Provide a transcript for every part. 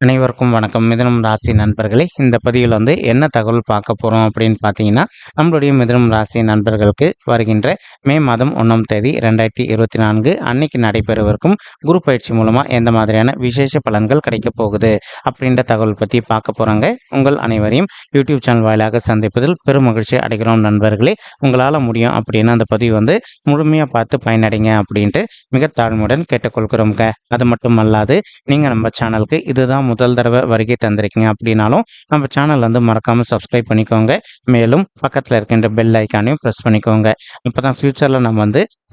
அனைவருக்கும் வணக்கம். மிதுனம் ராசி நண்பர்களே, இந்த பதிவில் என்ன தகவல் பார்க்க போகிறோம் அப்படின்னு பார்த்தீங்கன்னா, நம்மளுடைய மிதுனம் ராசி நண்பர்களுக்கு வருகின்ற மே மாதம் 1ஆம் தேதி 2024 அன்னைக்கு நடைபெறவிருக்கும் குரு பயிற்சி மூலமாக எந்த மாதிரியான விசேஷ பலன்கள் கிடைக்க போகுது அப்படின்ற தகவல் பற்றி பார்க்க போகிறாங்க. உங்கள் அனைவரையும் யூடியூப் சேனல் வாயிலாக சந்திப்பதில் பெரும் மகிழ்ச்சி அடைகிறோம் நண்பர்களே. உங்களால் முடியும் அப்படின்னு அந்த பதிவு முழுமையாக பார்த்து பயனடைங்க அப்படின்ட்டு மிக தாழ்மையுடன் கேட்டுக்கொள்கிறோங்க. அது மட்டும் அல்லாது நீங்கள் நம்ம சேனலுக்கு இதுதான் முதல் தடவை வருகை தந்திருக்கீங்க அப்படின்னாலும் நம்ம சேனல் மறக்காமல் சப்ஸ்கிரைப் பண்ணிக்கோங்க. மேலும் பக்கத்தில் இருக்கின்ற பெல் ஐக்கானையும் ப்ரெஸ் பண்ணிக்கோங்க. இப்போ தான் ஃப்யூச்சரில் நம்ம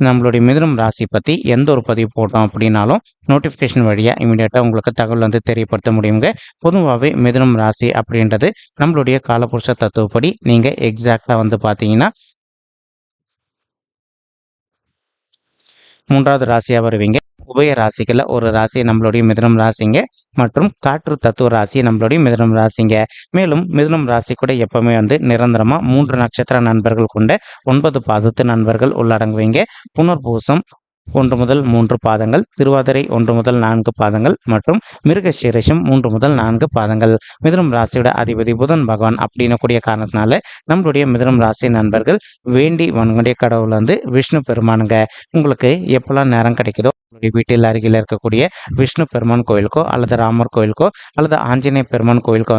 நம்மளுடைய மிதுனம் ராசி பற்றி எந்த ஒரு பதிவு போட்டோம் அப்படின்னாலும் நோட்டிஃபிகேஷன் வழியாக இமீடியட்டாக உங்களுக்கு தகவல் தெரியப்படுத்த முடியுங்க. பொதுவாகவே மிதுனம் ராசி அப்படின்றது நம்மளுடைய காலபுருஷ தத்துவப்படி நீங்கள் எக்ஸாக்டாக பார்த்தீங்கன்னா 3வது ராசியாக வருவீங்க. உபய ராசிகளில் ஒரு ராசி நம்மளுடைய மிதுனம் ராசிங்க மற்றும் காற்று தத்துவ ராசி நம்மளுடைய மிதுனம் ராசிங்க. மேலும் மிதுனம் ராசி கூட எப்பவுமே நிரந்தரமா 3 நட்சத்திர நண்பர்கள் கொண்ட 9 பாதத்து நண்பர்கள் உள்ளடங்குவீங்க. புனர்பூசம் 1 முதல் 3 பாதங்கள், திருவாதிரை 1 முதல் 4 பாதங்கள் மற்றும் மிருகசீரிஷம் 3 முதல் 4 பாதங்கள். மிதுனம் ராசியோட அதிபதி புதன் பகவான் அப்படின்னு கூடிய காரணத்தினால நம்மளுடைய மிதுனம் ராசி நண்பர்கள் வேண்டி வணங்கக்கூடிய கடவுள் விஷ்ணு பெருமானுங்க. உங்களுக்கு எப்பெல்லாம் நேரம் கிடைக்குதோ வீட்டில் அருகில் இருக்கக்கூடிய விஷ்ணு பெருமான் கோயிலுக்கோ அல்லது ராமர் கோயிலுக்கோ அல்லது ஆஞ்சநேய பெருமான் கோயிலுக்கோ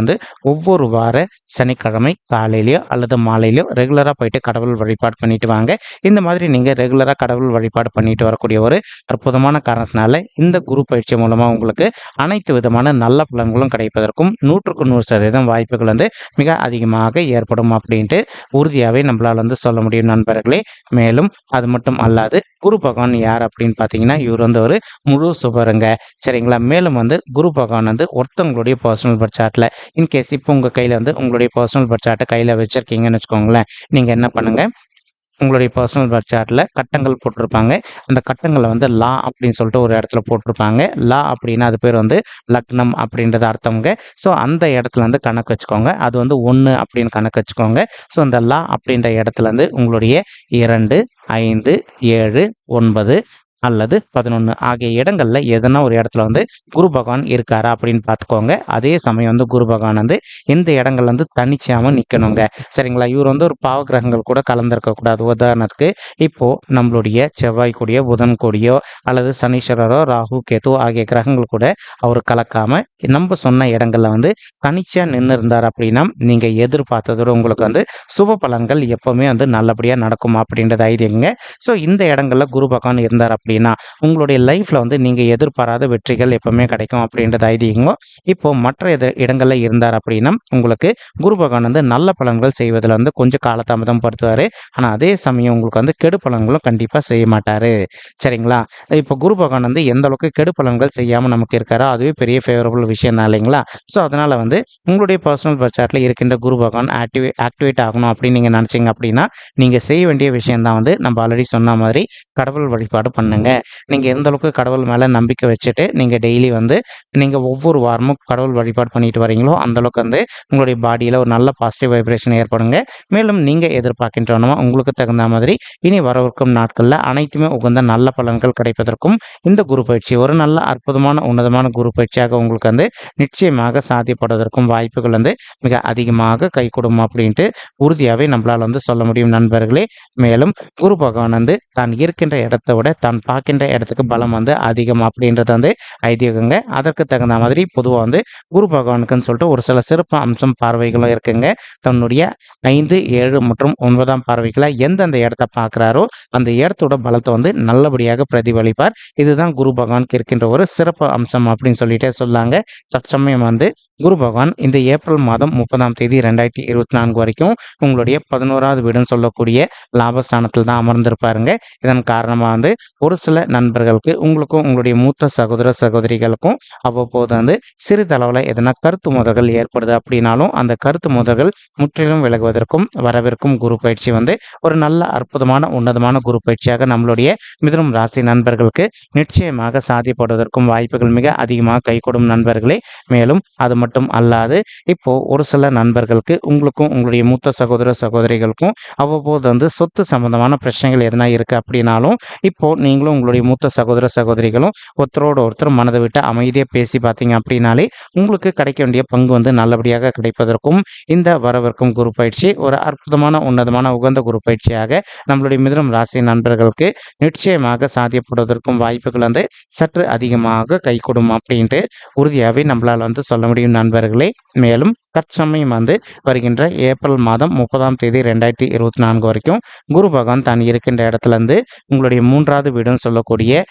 ஒவ்வொரு வார சனிக்கிழமை காலையிலையோ அல்லது மாலையிலையோ ரெகுலராக போயிட்டு கடவுள் வழிபாடு பண்ணிட்டு வாங்க. இந்த மாதிரி நீங்கள் ரெகுலராக கடவுள் வழிபாடு பண்ணிட்டு வரக்கூடிய ஒரு அற்புதமான காரணத்தினால இந்த குரு பயிற்சி மூலமாக உங்களுக்கு அனைத்து விதமான நல்ல பலன்களும் கிடைப்பதற்கும் 100க்கு 100% வாய்ப்புகள் மிக அதிகமாக ஏற்படும் அப்படின்ட்டு உறுதியாகவே நம்மளால் சொல்ல முடியும் நண்பர்களே. மேலும் அது மட்டும் அல்லாது குரு பகவான் யார் அப்படின்னு பார்த்தீங்கன்னா இவர் ஒரு முழு சுபருங்க. சரிங்களா. மேலும் குரு பகவான் ஒருத்தவங்களுடைய பர்சனல் பர்த் சார்ட்ல இன்கேஸ் இப்போ உங்க கையில உங்களுடைய பர்சனல் பர்த் சார்ட்டை கையில வச்சிருக்கீங்கன்னு வச்சுக்கோங்களேன். நீங்க என்ன பண்ணுங்க, உங்களுடைய பர்சனல் பர்த் சார்ட்டில் கட்டங்கள் போட்டிருப்பாங்க. அந்த கட்டங்களை லா அப்படின்னு சொல்லிட்டு ஒரு இடத்துல போட்டிருப்பாங்க. லா அப்படின்னா அது பேர் லக்னம் அப்படின்றது அர்த்தம்ங்க. ஸோ அந்த இடத்துல கணக்கு வச்சுக்கோங்க. அது 1 அப்படின்னு கணக்கு வச்சுக்கோங்க. ஸோ அந்த லா அப்படின்ற இடத்துல உங்களுடைய 2, 5, 7, 9 அல்லது 11 ஆகிய இடங்கள்ல எதனா ஒரு இடத்துல குரு பகவான் இருக்காரா அப்படின்னு பார்த்துக்கோங்க. அதே சமயம் குரு பகவான் இந்த இடங்கள் தனிச்சாம நிற்கணுங்க. சரிங்களா. இவர் ஒரு பாவ கிரகங்கள் கூட கலந்திருக்க கூடாது. உதாரணத்துக்கு இப்போ நம்மளுடைய செவ்வாய் கூடியோ புதன் கூடியோ அல்லது சனீஸ்வரரோ ராகு கேது ஆகிய கிரகங்கள் கூட அவர் கலக்காம நம்ம சொன்ன இடங்கள்ல தனிச்சா நின்று இருந்தார் அப்படின்னா நீங்க எதிர்பார்த்ததோட உங்களுக்கு சுப பலன்கள் எப்பவுமே நல்லபடியா நடக்கும் அப்படின்றது ஐதீகங்க. ஸோ இந்த இடங்கள்ல குரு பகவான் இருந்தார் அப்படின்னா உங்களுடைய லைஃப்ல நீங்க எதிர்பாராத வெற்றிகள் எப்பவுமே கிடைக்கும் அப்படின்றது ஐதீகமோ. இப்போ மற்ற இடங்கள்ல இருந்தார் அப்படின்னா உங்களுக்கு குரு பகவான் நல்ல பலன்கள் செய்வதில் கொஞ்சம் காலதாமதம் படுத்துவாரு. ஆனா அதே சமயம் உங்களுக்கு கெடு பலன்களும் கண்டிப்பா செய்ய மாட்டாரு. சரிங்களா. இப்போ குரு பகவான் எந்த அளவுக்கு கெடு பலன்கள் செய்யாம நமக்கு இருக்காரோ அதுவே பெரிய ஃபேவரபிள் விஷயம் தான் இல்லைங்களா. ஸோ அதனால உங்களுடைய பர்சனல் பர்த் சார்ட்ல இருக்கின்ற குரு பகவான் ஆக்டிவேட் ஆகணும் அப்படின்னு நீங்க நினைச்சீங்க அப்படின்னா நீங்க செய்ய வேண்டிய விஷயம் தான் நம்ம ஆல்ரெடி சொன்ன மாதிரி கடவுள் வழிபாடு பண்ணுங்க. நீங்க எந்த அளவுக்கு கடவுள் மேல நம்பிக்கை வச்சுட்டு நீங்க டெய்லி நீங்க ஒவ்வொரு வாரமும் கடவுள் வழிபாடு பண்ணிட்டு வரீங்களோ அந்த அளவுக்கு உங்களுடைய பாடியில ஒரு நல்ல பாசிட்டிவ் வைப்ரேஷன் ஏற்படுங்க. மேலும் நீங்க எதிர்பார்க்கின்றனோ உங்களுக்கு தகுந்த மாதிரி இனி வரவிருக்கும் நாட்கள்ல அனைத்துமே உகந்த நல்ல பலன்கள் கிடைப்பதற்கும் இந்த குரு பயிற்சி ஒரு நல்ல அற்புதமான உன்னதமான குரு பயிற்சியாக உங்களுக்கு நிச்சயமாக சாத்தியப்படுவதற்கும் வாய்ப்புகள் மிக அதிகமாக கை கொடுக்கும் அப்படின்ட்டு உறுதியாகவே நம்மளால் சொல்ல முடியும் நண்பர்களே. மேலும் குரு பகவான் தான் இருக்கின்ற இடத்தை விட தான் பார்க்கின்ற இடத்துக்கு பலம் அதிகம் அப்படின்றது ஐதீகங்க. அதற்கு தகுந்த மாதிரி பொதுவாக குரு பகவானுக்குன்னு சொல்லிட்டு ஒரு சில சிறப்பு அம்சம் பார்வைகளும் இருக்குங்க. தன்னுடைய 5, 7 மற்றும் 9ஆம் பார்வைகளை எந்தெந்த இடத்தை பார்க்குறாரோ அந்த இடத்தோட பலத்தை நல்லபடியாக பிரதிபலிப்பார். இதுதான் குரு பகவானுக்கு இருக்கின்ற ஒரு சிறப்பு அம்சம் அப்படின்னு சொல்லிட்டே சொல்லாங்க. தற்சமயம் குரு பகவான் இந்த ஏப்ரல் மாதம் 30ஆம் தேதி 2024 வரைக்கும் உங்களுடைய 11வது வீடுன்னு சொல்லக்கூடிய லாபஸ்தானத்தில் தான் அமர்ந்திருப்பாருங்க. இதன் காரணமாக ஒரு சில நண்பர்களுக்கு உங்களுக்கும் உங்களுடைய மூத்த சகோதர சகோதரிகளுக்கும் அவ்வப்போது சிறிதளவில் எதனா கருத்து மோதல்கள் ஏற்படுது அப்படின்னாலும் அந்த கருத்து மோதல்கள் முற்றிலும் விலகுவதற்கும் வரவிருக்கும் குரு பயிற்சி ஒரு நல்ல அற்புதமான உன்னதமான குரு பயிற்சியாக நம்மளுடைய மிதுனம் ராசி நண்பர்களுக்கு நிச்சயமாக சாத்தியப்படுவதற்கும் வாய்ப்புகள் மிக அதிகமாக கைகூடும் நண்பர்களே. மேலும் அது மட்டும் அல்லாது இப்போ ஒரு சில நண்பர்களுக்கு உங்களுக்கும் உங்களுடைய மூத்த சகோதர சகோதரிகளுக்கும் அவ்வப்போது வந்து சொத்து சம்பந்தமான பிரச்சனைகள் எதனா இருக்கு அப்படின்னாலும் இப்போ நீங்களும் உங்களுடைய மூத்த சகோதர சகோதரிகளும் ஒருத்தரோட ஒருத்தர் மனதை விட்டு அமைதியாக பேசி பார்த்தீங்க அப்படின்னாலே உங்களுக்கு கிடைக்க வேண்டிய பங்கு வந்து நல்லபடியாக கிடைப்பதற்கும் இந்த வரவிருக்கும் குரு பயிற்சி ஒரு அற்புதமான உன்னதமான உகந்த குரு பயிற்சியாக நம்மளுடைய மிதுனம் ராசி நண்பர்களுக்கு நிச்சயமாக சாத்தியப்படுவதற்கும் வாய்ப்புகள் வந்து சற்று அதிகமாக கைகூடும் அப்படின்ட்டு உறுதியாகவே நம்மளால் வந்து சொல்ல முடியும் நண்பர்களே. மேலும் தற்சமயம் வந்து வருகின்ற ஏப்ரல் மாதம் 30ஆம் தேதி 2024 வரைக்கும் குரு பகவான் தான் இருக்கின்ற இடத்துல இருந்து உங்களுடைய 3வது வீடுன்னு சொல்லக்கூடிய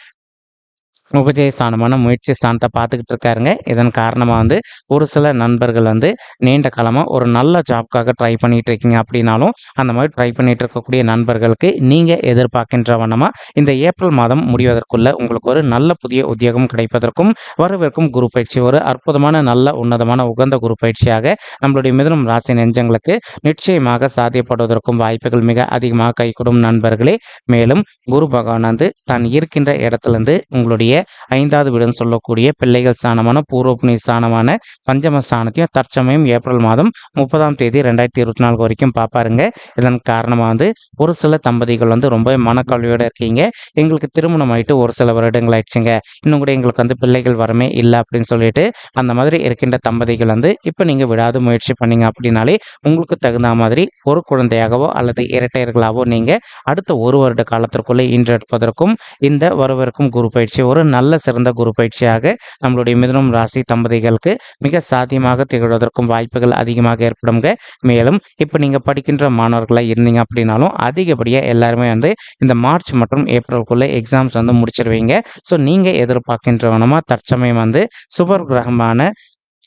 உபஜயஸ்தானமான முயற்சி ஸ்தானத்தை பார்த்துக்கிட்டு இருக்காருங்க. இதன் காரணமாக வந்து ஒரு சில நண்பர்கள் வந்து நீண்ட காலமாக ஒரு நல்ல ஜாப்காக ட்ரை பண்ணிட்டு இருக்கீங்க அப்படின்னாலும் அந்த மாதிரி ட்ரை பண்ணிட்டு இருக்கக்கூடிய நண்பர்களுக்கு நீங்கள் எதிர்பார்க்கின்ற வண்ணமாக இந்த ஏப்ரல் மாதம் முடிவதற்குள்ள உங்களுக்கு ஒரு நல்ல புதிய உத்தியோகம் கிடைப்பதற்கும் வரவிருக்கும் குரு பயிற்சி ஒரு அற்புதமான நல்ல உன்னதமான உகந்த குரு பயிற்சியாக நம்மளுடைய மிதுனம் ராசி நெஞ்சங்களுக்கு நிச்சயமாக சாத்தியப்படுவதற்கும் வாய்ப்புகள் மிக அதிகமாக கைகூடும் நண்பர்களே. மேலும் குரு பகவான் வந்து தான் இருக்கின்ற இடத்துலேருந்து உங்களுடைய 5வது வீடுன்னு சொல்லக்கூடிய பிள்ளைகள் ஸ்தானமான பூர்வ புண்ணிய ஸ்தானமான பஞ்சம ஸ்தானத்தையும் தற்சமயம் ஏப்ரல் மாதம் 30ஆம் தேதி 2024 வரைக்கும் பார்ப்பாருங்க. இதன் காரணமாக வந்து ஒரு சில தம்பதிகள் வந்து ரொம்ப மனக்கவலையோடு இருக்கீங்க. எங்களுக்கு திருமணம் ஆயிட்டு ஒரு சில வருடங்கள் ஆயிடுச்சுங்க, இன்னும் கூட எங்களுக்கு வந்து பிள்ளைகள் வரமே இல்லை அப்படின்னு சொல்லிட்டு அந்த மாதிரி இருக்கின்ற தம்பதிகள் வந்து இப்போ நீங்கள் விடாத முயற்சி பண்ணீங்க அப்படின்னாலே உங்களுக்கு தகுந்த மாதிரி ஒரு குழந்தையாகவோ அல்லது இரட்டையர்களாகவோ நீங்கள் அடுத்த ஒரு வருட காலத்திற்குள்ளே ஈன்றெடுப்பதற்கும் இந்த வரவிருக்கும் குரு பயிற்சி ஒரு நல்ல சிறந்த குரு பயிற்சியாக நம்மளுடைய மிதுனம் ராசி தம்பதிகளுக்கு மிக சாத்தியமாக திகழ்வதற்கும் வாய்ப்புகள் அதிகமாக ஏற்படுங்க. மேலும் இப்போ நீங்கள் படிக்கின்ற மாணவர்களாக இருந்தீங்க அப்படின்னாலும் அதிகப்படியாக எல்லாருமே வந்து இந்த மார்ச் மற்றும் ஏப்ரலுக்குள்ளே எக்ஸாம்ஸ் வந்து முடிச்சிருவீங்க. ஸோ நீங்கள் எதிர்பார்க்கின்றவனமா தற்சமயம் வந்து சுபர் கிரகமான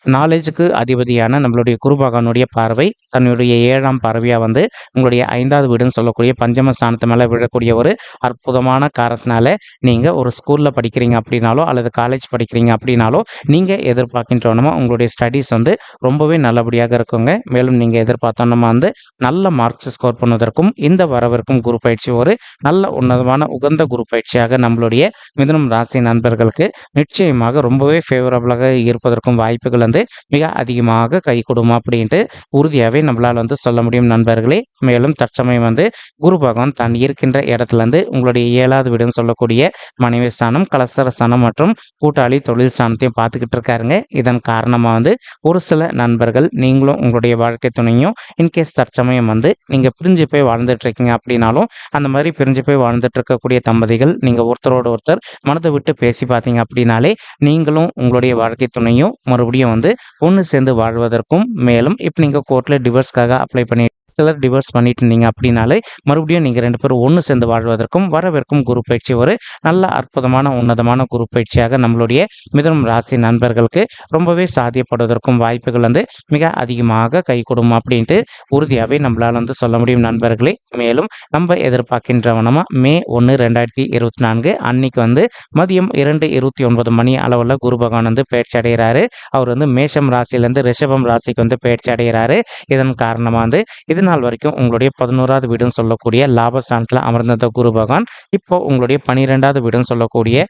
நாலேஜுக்கு அதிபதியான நம்மளுடைய குரு பகவானுடைய பார்வை தன்னுடைய 7ஆம் பார்வையாக வந்து உங்களுடைய 5வது வீடுன்னு சொல்லக்கூடிய பஞ்சம ஸ்தானத்து மேலே விழக்கூடிய ஒரு அற்புதமான காரணத்தினால நீங்கள் ஒரு ஸ்கூலில் படிக்கிறீங்க அப்படின்னாலோ அல்லது காலேஜ் படிக்கிறீங்க அப்படின்னாலோ நீங்கள் எதிர்பார்க்கின்றவனமா உங்களுடைய ஸ்டடீஸ் வந்து ரொம்பவே நல்லபடியாக இருக்குங்க. மேலும் நீங்கள் எதிர்பார்த்தோன்னா வந்து நல்ல மார்க்ஸ் ஸ்கோர் பண்ணுவதற்கும் இந்த வரவிருக்கும் குரு பயிற்சி ஒரு நல்ல உன்னதமான உகந்த குரு பயிற்சியாக நம்மளுடைய மிதுனம் ராசி நண்பர்களுக்கு நிச்சயமாக ரொம்பவே ஃபேவரபுளாக இருப்பதற்கும் வாய்ப்புகள் வந்து மிக அதிகமாக கை கொடுமா அப்படின்ட்டு உறுதியாகவே நம்மளால் வந்து சொல்ல முடியும் நண்பர்களே. மேலும் தற்சமயம் வந்து குரு பகவான் தான் இருக்கின்ற இடத்துல இருந்து உங்களுடைய 7வது வீடுன்னு சொல்லக்கூடிய மனைவி ஸ்தானம் கலசர ஸ்தானம் மற்றும் கூட்டாளி தொழில் ஸ்தானத்தையும் பார்த்துக்கிட்டு இருக்காருங்க. இதன் காரணமாக வந்து ஒரு சில நண்பர்கள் நீங்களும் உங்களுடைய வாழ்க்கை துணையும் இன்கேஸ் தற்சமயம் வந்து நீங்கள் பிரிஞ்சு போய் வாழ்ந்துட்டு இருக்கீங்க அப்படின்னாலும் அந்த மாதிரி பிரிஞ்சு போய் வாழ்ந்துட்டு இருக்கக்கூடிய தம்பதிகள் நீங்கள் ஒருத்தரோட ஒருத்தர் மனதை விட்டு பேசி பார்த்தீங்க அப்படின்னாலே நீங்களும் உங்களுடைய வாழ்க்கை துணையும் மறுபடியும் வந்து ஒன்று சேர்ந்து வாழ்வதற்கும் மேலும் இப்போ நீங்கள் கோர்ட்டில் டிவோர்ஸ்க்காக அப்ளை பண்ணி சிலர் டிவோர்ஸ் பண்ணிட்டு இருந்தீங்க அப்படின்னாலே மறுபடியும் நீங்கள் 2 பேரும் ஒன்று சேர்ந்து வாழ்வதற்கும் வரவிருக்கும் குரு பயிற்சி ஒரு நல்ல அற்புதமான உன்னதமான குரு பயிற்சியாக நம்மளுடைய மிதுனம் ராசி நண்பர்களுக்கு ரொம்பவே சாத்தியப்படுவதற்கும் வாய்ப்புகள் வந்து மிக அதிகமாக கை கொடுக்கும் அப்படின்ட்டு உறுதியாகவே நம்மளால் வந்து சொல்ல முடியும் நண்பர்களே. மேலும் நம்ம எதிர்பார்க்கின்றவனமா மே 1 2024 அன்னைக்கு வந்து மதியம் 2:29 மணி அளவில் குரு பகவான் வந்து பயிற்சி அடைகிறாரு. அவர் வந்து மேஷம் ராசியிலேருந்து ரிஷபம் ராசிக்கு வந்து பயிற்சி அடைகிறாரு. இதன் காரணமாக வந்து இது நாள் வரைக்கும் உங்களுடைய 11வது வீடுன்னு சொல்லக்கூடிய லாபஸ்தானத்தில் அமர்ந்த குரு பகவான் இப்போ உங்களுடைய 12வது வீடுன்னு சொல்லக்கூடிய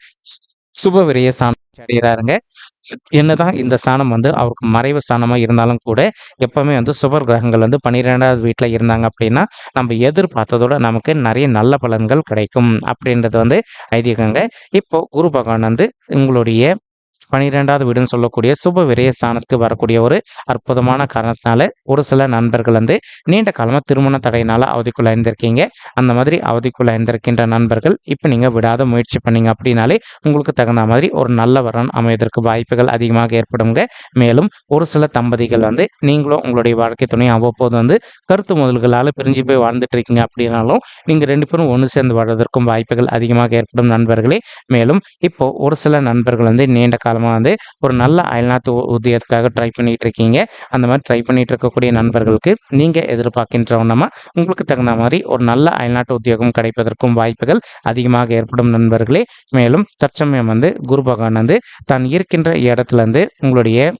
சுப விரய ஸ்தானம் அடைகிறாருங்க. என்னதான் இந்த ஸ்தானம் வந்து அவருக்கு மறைவு ஸ்தானமாக இருந்தாலும் கூட எப்பவுமே வந்து சுபர் கிரகங்கள் வந்து 12வது வீட்டில் இருந்தாங்க அப்படின்னா நம்ம எதிர்பார்த்ததோட நமக்கு நிறைய நல்ல பலன்கள் கிடைக்கும் அப்படின்றது வந்து ஐதீகங்க. இப்போ குரு பகவான் வந்து உங்களுடைய 12வது வீடுன்னு சொல்லக்கூடிய சுப விரய ஸ்தானத்துக்கு வரக்கூடிய ஒரு அற்புதமான காரணத்தினால ஒரு சில நண்பர்கள் வந்து நீண்ட காலமாக திருமண தடையினால அவதிக்குள்ள இருந்திருக்கீங்க. அந்த மாதிரி அவதிக்குள்ள இருந்திருக்கின்ற நண்பர்கள் இப்போ நீங்கள் விடாத முயற்சி பண்ணீங்க அப்படின்னாலே உங்களுக்கு தகுந்த மாதிரி ஒரு நல்ல வரன் அமைவதற்கு வாய்ப்புகள் அதிகமாக ஏற்படுங்க. மேலும் ஒரு சில தம்பதிகள் வந்து நீங்களும் உங்களுடைய வாழ்க்கை துணை அவ்வப்போது வந்து கருத்து முதல்களால் பிரிஞ்சு போய் வாழ்ந்துட்டு இருக்கீங்க அப்படின்னாலும் நீங்கள் 2 பேரும் ஒன்று சேர்ந்து வாழ்வதற்கும் வாய்ப்புகள் அதிகமாக ஏற்படும் நண்பர்களே. மேலும் இப்போ ஒரு சில நண்பர்கள் வந்து நீண்ட காலம் வந்து ஒரு நல்ல அயல்நாட்டு உத்தியோகத்துக்காக ட்ரை பண்ணிட்டு இருக்கீங்க. அந்த மாதிரி ட்ரை பண்ணிட்டு இருக்கக்கூடிய நண்பர்களுக்கு நீங்கள் எதிர்பார்க்கின்றவனமா உங்களுக்கு தகுந்த மாதிரி ஒரு நல்ல அயல்நாட்டு உத்தியோகம் கிடைப்பதற்கும் வாய்ப்புகள் அதிகமாக ஏற்படும் நண்பர்களே. மேலும் தற்சமயம் வந்து குரு பகவான் வந்து தான் இருக்கின்ற இடத்துல இருந்து உங்களுடைய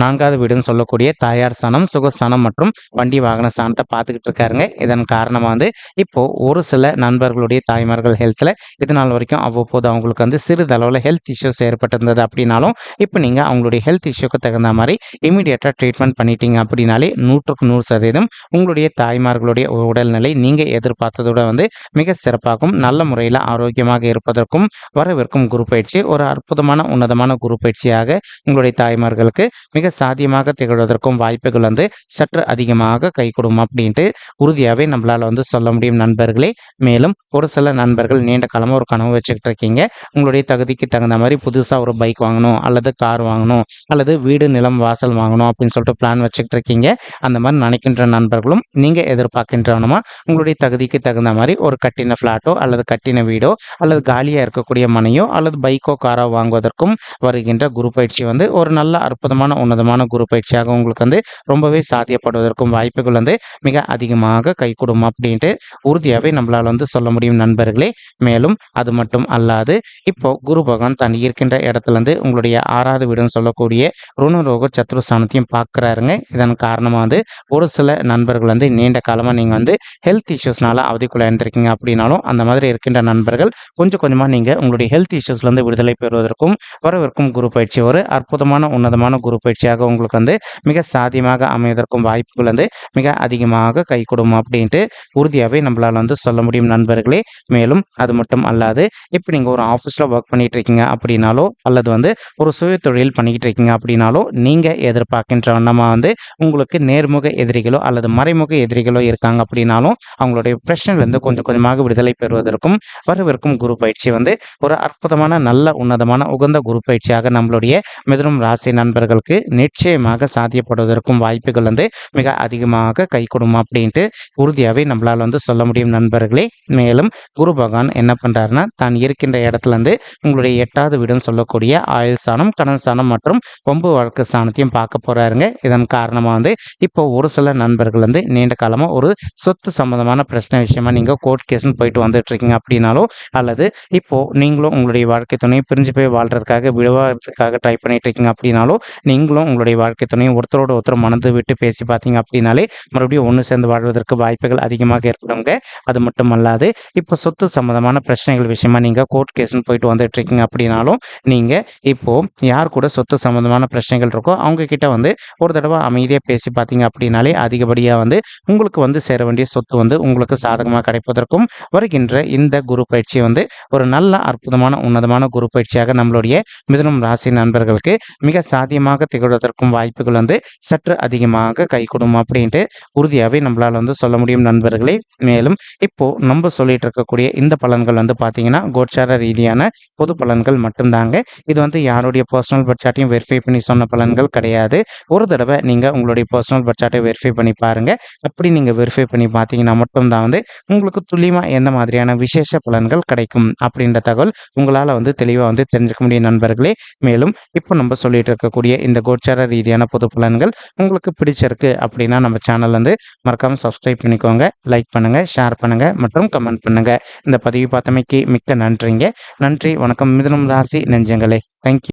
4வது வீடுன்னு சொல்லக்கூடிய தாயார் ஸ்தானம், சுகஸ்தானம் மற்றும் வண்டி வாகன ஸ்தானத்தை பார்த்துக்கிட்டு இருக்காருங்க. இதன் காரணமா வந்து இப்போ ஒரு சில நண்பர்களுடைய தாய்மார்கள் ஹெல்த்ல இது நாள் வரைக்கும் அவ்வப்போது அவங்களுக்கு வந்து சிறிதளவில் ஹெல்த் இஷ்யூஸ் ஏற்பட்டிருந்தது அப்படின்னாலும் இப்போ நீங்கள் அவங்களுடைய ஹெல்த் இஷ்யூக்கு தகுந்த மாதிரி இமீடியட்டாக ட்ரீட்மெண்ட் பண்ணிட்டீங்க அப்படின்னாலே 100க்கு 100% உங்களுடைய தாய்மார்களுடைய உடல்நிலை நீங்கள் எதிர்பார்த்ததோட வந்து மிக சிறப்பாகவும் நல்ல முறையில் ஆரோக்கியமாக இருப்பதற்கும் வரவிருக்கும் குரு பயிற்சி ஒரு அற்புதமான உன்னதமான குரு பயிற்சியாக உங்களுடைய தாய்மார்களுக்கு மிக சாத்தியமாக திகழ்வதற்கும் வாய்ப்புகள் வந்து சற்று அதிகமாக கை கொடுக்கும் அப்படின்ட்டு உறுதியாகவே நம்மளால் வந்து சொல்ல முடியும் நண்பர்களே. மேலும் ஒரு சில நண்பர்கள் நீண்ட காலமாக ஒரு கனவு வச்சுக்கிட்டு இருக்கீங்க. உங்களுடைய தகுதிக்கு தகுந்த மாதிரி புதுசாக ஒரு பைக் வாங்கணும் அல்லது கார் வாங்கணும் அல்லது வீடு நிலம் வாசல் வாங்கணும் அப்படின்னு சொல்லிட்டு பிளான் வச்சுக்கிட்டு இருக்கீங்க. அந்த மாதிரி நினைக்கின்ற நண்பர்களும் நீங்கள் எதிர்பார்க்கின்றவனுமா உங்களுடைய தகுதிக்கு தகுந்த மாதிரி ஒரு கட்டின ஃப்ளாட்டோ அல்லது கட்டின வீடோ அல்லது காலியாக இருக்கக்கூடிய மனையோ அல்லது பைக்கோ காரோ வாங்குவதற்கும் வருகின்ற குரு பயிற்சி வந்து ஒரு நல்ல அற்புதமான உன்னதமான குரு பயிற்சியாக உங்களுக்கு வந்து ரொம்பவே சாத்தியப்படுவதற்கும் வாய்ப்புகள் வந்து மிக அதிகமாக கைகூடும் அப்படின்ட்டு உறுதியாகவே நம்மளால் வந்து சொல்ல முடியும் நண்பர்களே. மேலும் அது மட்டும் அல்லாது இப்போ குரு பகவான் தான் இருக்கின்ற இடத்துல இருந்து உங்களுடைய 6வது வீடுன்னு சொல்லக்கூடிய ருணரோக சத்ருஸ்தானத்தையும் பார்க்குறாருங்க. இதன் காரணமாக வந்து ஒரு சில நண்பர்கள் வந்து நீண்ட காலமாக நீங்கள் வந்து ஹெல்த் இஷ்யூஸ்னால அவதிக்குள்ள இருந்திருக்கீங்க அப்படின்னாலும் அந்த மாதிரி இருக்கின்ற நண்பர்கள் கொஞ்சம் கொஞ்சமாக நீங்கள் உங்களுடைய ஹெல்த் இஷ்யூஸ்லேருந்து விடுதலை பெறுவதற்கும் வரவிருக்கும் குரு பயிற்சி ஒரு அற்புதமான உன்னதமான குரு பயிற்சியாக உங்களுக்கு வந்து மிக சாத்தியமாக அமைவதற்கும் வாய்ப்புகள் வந்து மிக அதிகமாக கை கொடுக்கும் அப்படின்ட்டு உறுதியாகவே நம்மளால் வந்து சொல்ல முடியும் நண்பர்களே. மேலும் அது மட்டும் அல்லாது இப்போ நீங்கள் ஒரு ஆஃபீஸில் ஒர்க் பண்ணிட்டு இருக்கீங்க அப்படின்னாலோ அல்லது வந்து ஒரு சுய தொழில் பண்ணிக்கிட்டு இருக்கீங்க அப்படின்னாலோ நீங்கள் எதிர்பார்க்கின்ற வண்ணமாக வந்து உங்களுக்கு நேர்முக எதிரிகளோ அல்லது மறைமுக எதிரிகளோ இருக்காங்க அப்படின்னாலும் அவங்களுடைய பிரச்சனையிலேருந்து கொஞ்சம் கொஞ்சமாக விடுதலை பெறுவதற்கும் வரவிருக்கும் குரு பயிற்சி வந்து ஒரு அற்புதமான நல்ல உன்னதமான உகந்த குரு பயிற்சியாக நம்மளுடைய மிதுனம் ராசி நண்பர்களுக்கு நிச்சயமாக சாத்தியப்படுவதற்கும் வாய்ப்புகள் வந்து மிக அதிகமாக கை கொடுக்கும் அப்படின்ட்டு உறுதியாகவே நம்மளால் வந்து சொல்ல முடியும் நண்பர்களே. மேலும் குரு பகவான் என்ன பண்ணுறாருன்னா தான் இருக்கின்ற இடத்துல இருந்து உங்களுடைய 8வது வீடுன்னு சொல்லக்கூடிய ஆயுள் ஸ்தானம், கடன் ஸ்தானம் மற்றும் கொம்பு வழக்கு ஸ்தானத்தையும் பார்க்க போறாருங்க. இதன் காரணமாக வந்து இப்போ ஒரு சில நண்பர்கள் வந்து நீண்ட காலமாக ஒரு சொத்து சம்பந்தமான பிரச்சனை விஷயமா நீங்கள் கோர்ட் கேஸ்ன்னு போயிட்டு வந்துட்டு இருக்கீங்க அப்படின்னாலோ அல்லது இப்போ நீங்களும் உங்களுடைய வாழ்க்கை துணையை பிரிஞ்சு போய் வாழ்றதுக்காக விடுவாததுக்காக ட்ரை பண்ணிட்டு இருக்கீங்க அப்படின்னாலோ நீங்களும் உங்களுடைய வாழ்க்கை துணையை ஒருத்தரோட ஒருத்தர் மனது விட்டு பேசி பார்த்தீங்க அப்படின்னாலே மறுபடியும் ஒன்று சேர்ந்து வாழ்வதற்கு வாய்ப்புகள் அதிகமாக ஏற்படுங்க. அது மட்டும் அல்லாது இப்போ சொத்து சம்பந்தமான பிரச்சனைகள் விஷயமா நீங்கள் கோர்ட் கேஸ்ன்னு போயிட்டு வந்துட்டு இருக்கீங்க அப்படின்னாலும் நீங்கள் இப்போ யார் கூட சொத்து சம்பந்தமான பிரச்சனைகள் இருக்கோ அவங்க கிட்ட வந்து ஒரு தடவை அமைதியாக பேசி பார்த்தீங்க அப்படின்னாலே அதிகப்படியாக வந்து உங்களுக்கு வந்து சேர வேண்டிய சொத்து வந்து உங்களுக்கு சாதகமாக கிடைப்பதற்கும் வருகின்ற இந்த குரு பயிற்சி வந்து ஒரு நல்ல அற்புதமான உன்னதமான குரு பயிற்சியாக நம்மளுடைய மிதுனம் ராசி நண்பர்களுக்கு மிக சாத்தியமாக திகழ்வதற்கும் வாய்ப்புகள் வந்து சற்று அதிகமாக கை கொடுக்கும் அப்படின்ட்டு உறுதியாகவே நம்மளால் வந்து சொல்ல முடியும் நண்பர்களே. மேலும் இப்போ நம்ம சொல்லிட்டு இருக்கக்கூடிய இந்த பலன்கள் வந்து பார்த்தீங்கன்னா கோச்சார ரீதியான பொது பலன்கள் மட்டும்தாங்க. இது வந்து யாருடைய பர்சனல் பட்ஜெட்டையும் வெரிஃபை பண்ணி சொன்ன பலன்கள் கிடையாது. ஒரு தடவை நீங்கள் உங்களுடைய பர்சனல் பட்ஜெட்டை வெரிஃபை பண்ணி பாருங்க. அப்படி நீங்கள் வெரிஃபை பண்ணி பார்த்தீங்கன்னா மட்டும்தான் வந்து உங்களுக்கு துல்லியமாக எந்த மாதிரியான விசேஷ பலன்கள் கிடைக்கும் அப்படின்ற தகவல் உங்களால் வந்து தெளிவாக வந்து தெரிஞ்சுக்க முடியும் நண்பர்களே. மேலும் இப்போ நம்ம சொல்லிட்டு இருக்கக்கூடிய இந்த கோச்சார ரீதியான பொது பலன்கள் உங்களுக்கு பிடிச்சிருக்கு அப்படின்னா நம்ம சேனல் வந்து மறக்காமல் சப்ஸ்கிரைப் பண்ணிக்கோங்க, லைக் பண்ணுங்க, ஷேர் பண்ணுங்க மற்றும் கமெண்ட் பண்ணுங்க. இந்த பதிவு பார்த்தமைக்கு மிக்க நன்றிங்க. நன்றி, வணக்கம் மிதுனம் ராசி நெஞ்சங்களே. தேங்க்யூ.